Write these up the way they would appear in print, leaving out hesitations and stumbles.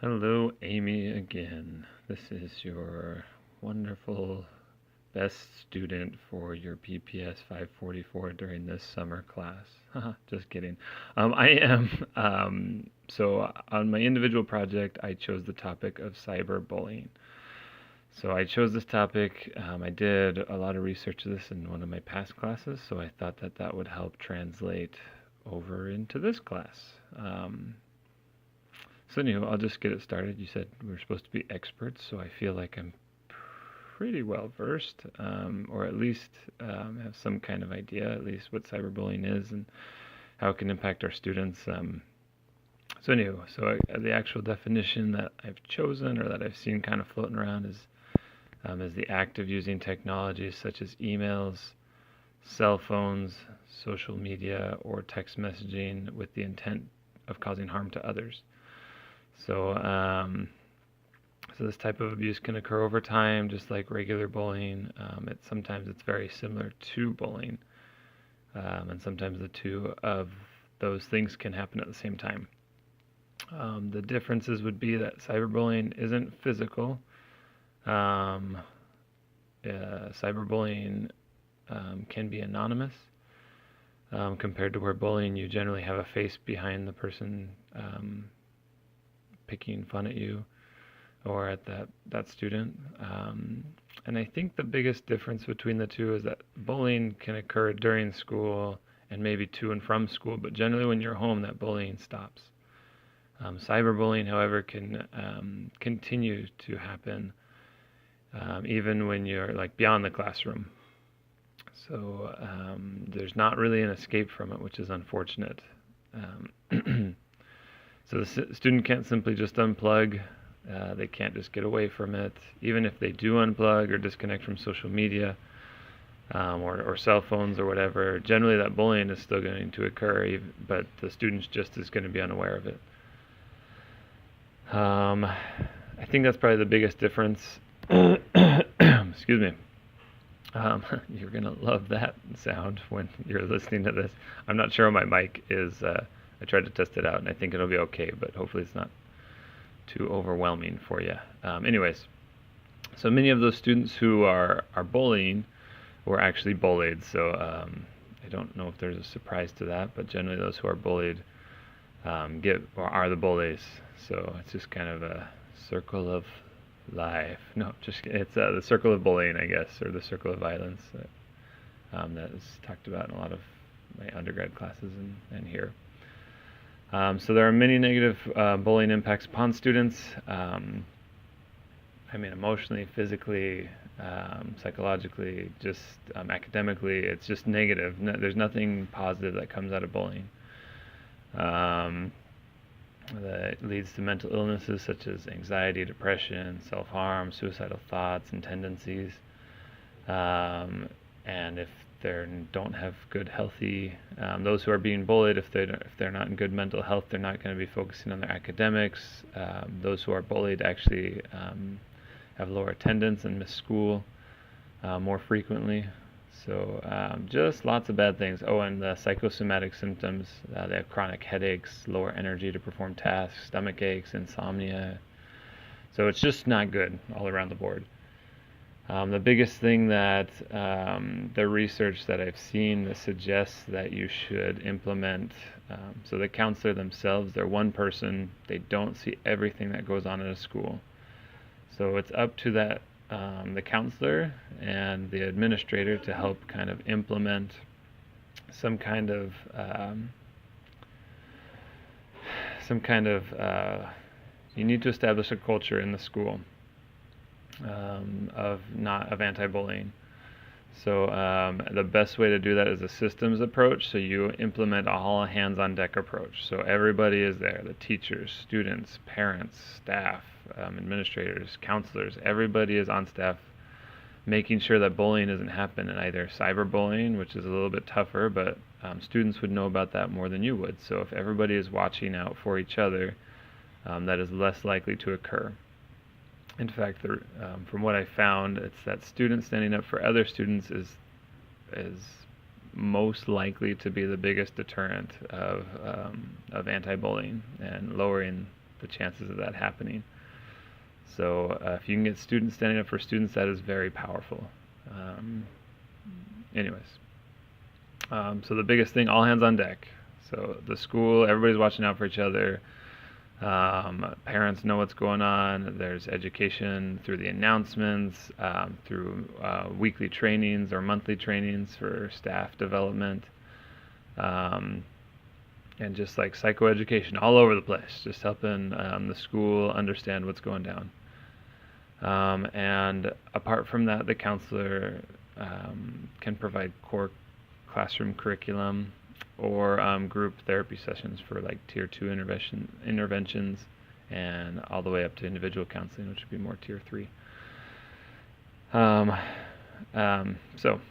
Hello, Amy again. This is your wonderful best student for your PPS 544 during this summer class. Haha, just kidding. I am. So on my individual project, I chose the topic of cyberbullying. So I chose this topic. I did a lot of research of this in one of my past classes, so I thought that that would help translate over into this class. So anyway, I'll just get it started. You said we're supposed to be experts, so I feel like I'm pretty well versed, or at least have some kind of idea, at least what cyberbullying is and how it can impact our students. The actual definition that I've chosen or that I've seen kind of floating around is the act of using technologies such as emails, cell phones, social media, or text messaging with the intent of causing harm to others. So, so this type of abuse can occur over time, just like regular bullying. Sometimes it's very similar to bullying, and sometimes the two of those things can happen at the same time. The differences would be that cyberbullying isn't physical. Cyberbullying can be anonymous, compared to where bullying you generally have a face behind the person picking fun at you or at that student. And I think the biggest difference between the two is that bullying can occur during school and maybe to and from school, but generally when you're home, that bullying stops. Cyberbullying, however, can continue to happen even when you're like beyond the classroom. So there's not really an escape from it, which is unfortunate. So the student can't simply just unplug. They can't just get away from it. Even if they do unplug or disconnect from social media or cell phones or whatever, generally that bullying is still going to occur, but the student's just is going to be unaware of it. I think that's probably the biggest difference. Excuse me. You're going to love that sound when you're listening to this. I'm not sure how my mic is. I tried to test it out, and I think it'll be okay, but hopefully it's not too overwhelming for you. Anyways, so many of those students who are bullying were actually bullied. So I don't know if there's a surprise to that, but generally those who are bullied are the bullies. So it's just kind of a circle of life. No, it's the circle of bullying, I guess, or the circle of violence that is talked about in a lot of my undergrad classes and here. So there are many negative bullying impacts upon students. Emotionally, physically, psychologically, just academically, it's just negative. There's nothing positive that comes out of bullying. That leads to mental illnesses such as anxiety, depression, self-harm, suicidal thoughts and tendencies. And if they don't have good, healthy, those who are being bullied, if they're not in good mental health, they're not going to be focusing on their academics. Those who are bullied actually have lower attendance and miss school more frequently. So just lots of bad things. Oh, and the psychosomatic symptoms. They have chronic headaches, lower energy to perform tasks, stomach aches, insomnia. So it's just not good all around the board. The biggest thing that the research that I've seen that suggests that you should implement, so the counselor themselves, they're one person, they don't see everything that goes on in a school. So it's up to the counselor and the administrator to help kind of implement some kind of you need to establish a culture in the school of anti-bullying. So the best way to do that is a systems approach. So you implement a all hands on deck approach. So everybody is there, the teachers, students, parents, staff, administrators, counselors, everybody is on staff making sure that bullying doesn't happen, and either cyberbullying, which is a little bit tougher, but students would know about that more than you would. So if everybody is watching out for each other, that is less likely to occur. In fact, from what I found, it's that students standing up for other students is most likely to be the biggest deterrent of anti-bullying and lowering the chances of that happening. So if you can get students standing up for students, that is very powerful. Anyways, so the biggest thing, all hands on deck. So the school, everybody's watching out for each other. Parents know what's going on. There's education through the announcements, through weekly trainings or monthly trainings for staff development, and just like psychoeducation all over the place, just helping the school understand what's going down. And apart from that, the counselor can provide core classroom curriculum or group therapy sessions for like tier 2 interventions, and all the way up to individual counseling, which would be more tier 3. So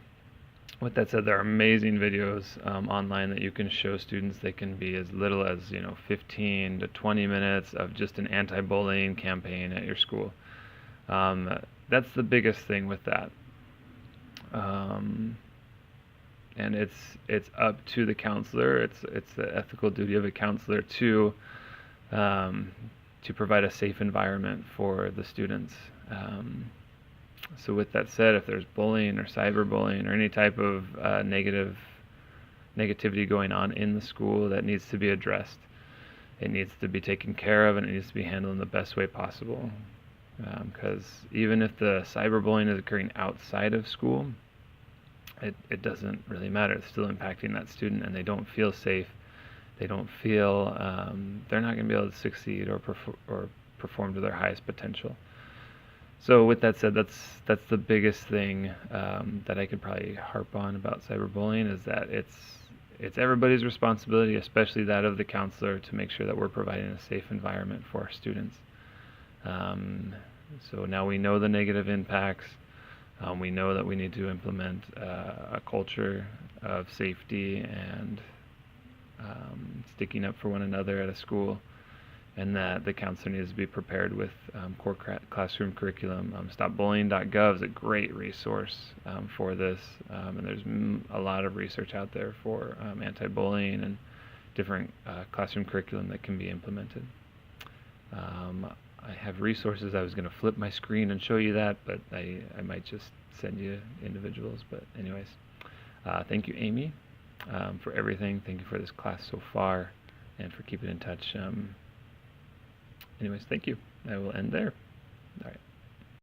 with that said, there are amazing videos online that you can show students. They can be as little as 15 to 20 minutes of just an anti-bullying campaign at your school. That's the biggest thing with that. And it's up to the counselor. It's the ethical duty of a counselor to provide a safe environment for the students. So with that said, if there's bullying or cyberbullying or any type of negativity going on in the school, that needs to be addressed. It needs to be taken care of, and it needs to be handled in the best way possible. Because even if the cyberbullying is occurring outside of school, it doesn't really matter. It's still impacting that student, and they don't feel safe. They don't feel they're not going to be able to succeed or perform to their highest potential. So with that said, that's the biggest thing that I could probably harp on about cyberbullying, is that it's everybody's responsibility, especially that of the counselor, to make sure that we're providing a safe environment for our students. So now we know the negative impacts. We know that we need to implement a culture of safety and sticking up for one another at a school, and that the counselor needs to be prepared with core classroom curriculum. StopBullying.gov is a great resource for this, and there's a lot of research out there for anti-bullying and different classroom curriculum that can be implemented. I have resources. I was going to flip my screen and show you that, but I might just send you individuals. But anyways, thank you, Amy, for everything. Thank you for this class so far, and for keeping in touch. Anyways, thank you. I will end there. All right.